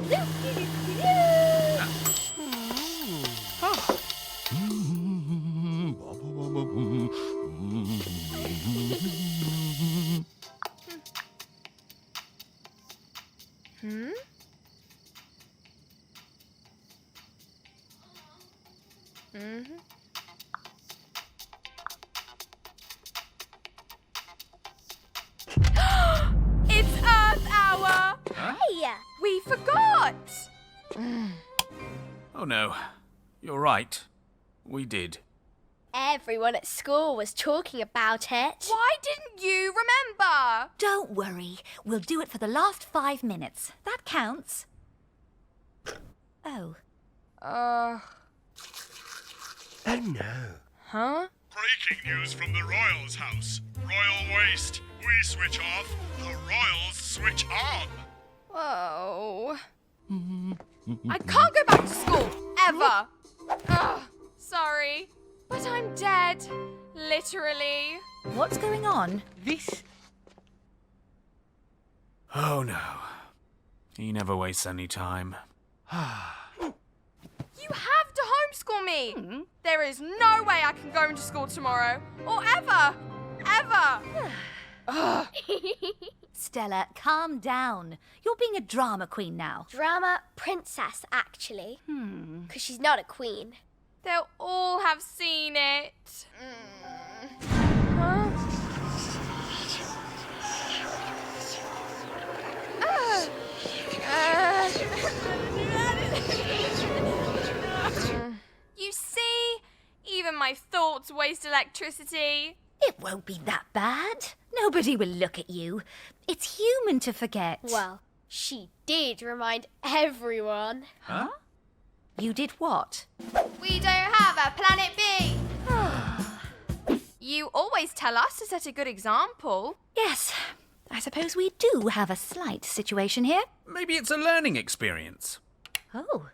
It's Earth Hour! Hey! We forgot! Oh no, you're right. We did. Everyone at school was talking about it. Why didn't you remember? Don't worry. We'll do it for the last 5 minutes. That counts. Oh. Oh no. Huh? Breaking news from the Royals' house. Royal waste. We switch off. The Royals switch on. Whoa. I can't go back to school, ever. Ugh, sorry, but I'm dead. Literally. What's going on? Oh no. He never wastes any time. You have to homeschool me. There is no way I can go into school tomorrow. Or ever. Ever. Ugh. Stella, calm down. You're being a drama queen now. Drama princess, actually. 'Cause she's not a queen. They'll all have seen it. Huh? You see? Even my thoughts waste electricity. It won't be that bad. Nobody will look at you. It's human to forget. Well, she did remind everyone. Huh? You did what? We don't have a Planet B. You always tell us to set a good example. Yes, I suppose we do have a slight situation here. Maybe it's a learning experience. Oh.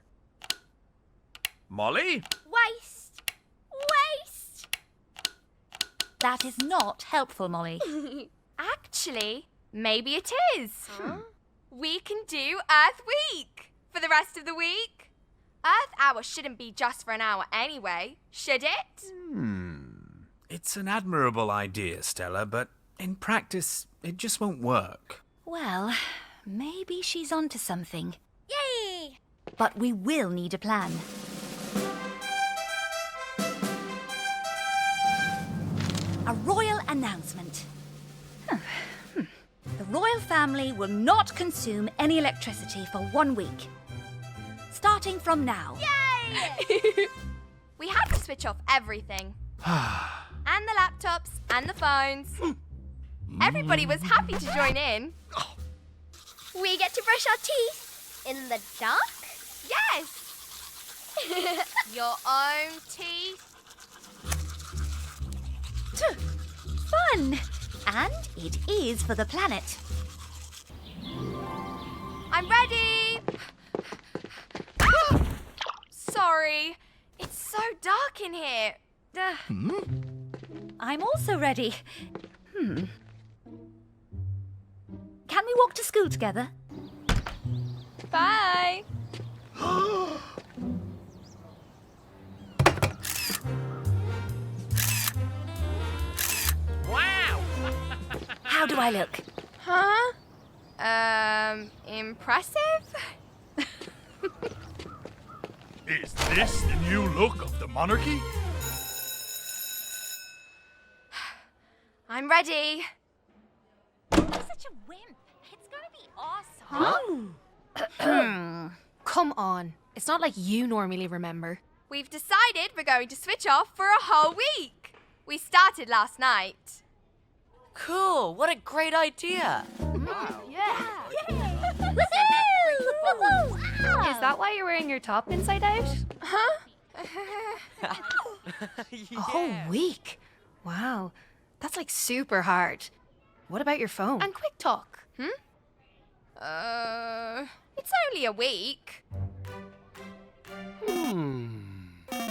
Molly? Waste! Waste! That is not helpful, Molly. Actually, maybe it is. We can do Earth Week for the rest of the week. Earth Hour shouldn't be just for an hour anyway, should it? It's an admirable idea, Stella, but in practice, it just won't work. Well, maybe she's onto something. Yay! But we will need a plan. A royal announcement. The royal family will not consume any electricity for 1 week. Starting from now. Yay! We had to switch off everything. And the laptops and the phones. Everybody was happy to join in. We get to brush our teeth in the dark? Yes! Your own teeth. Fun! And it is for the planet. I'm ready! Sorry, it's so dark in here. I'm also ready. Can we walk to school together? Bye! Wow! How do I look? Huh? Impressive? Is this the new look of the monarchy? I'm ready. You're such a wimp. It's gonna be awesome. Come on. It's not like you normally remember. We've decided we're going to switch off for a whole week. We started last night. Cool, what a great idea. Is that why you're wearing your top inside out? Huh? A whole week? Wow. That's like super hard. What about your phone? And quick talk. It's only a week.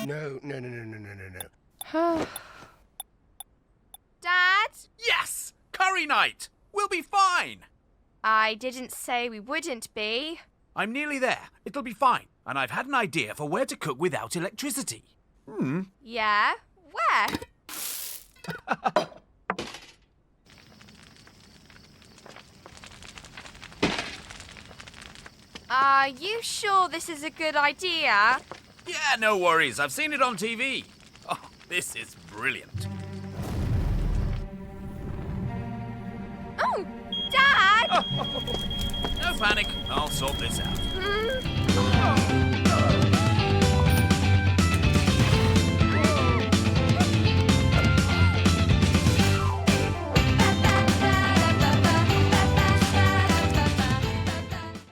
No. Dad? Yes! Curry night! We'll be fine! I didn't say we wouldn't be. I'm nearly there. It'll be fine. And I've had an idea for where to cook without electricity. Yeah? Where? Are you sure this is a good idea? Yeah, no worries. I've seen it on TV. Oh, this is brilliant. Oh, Dad! No panic. I'll sort this out. Oh.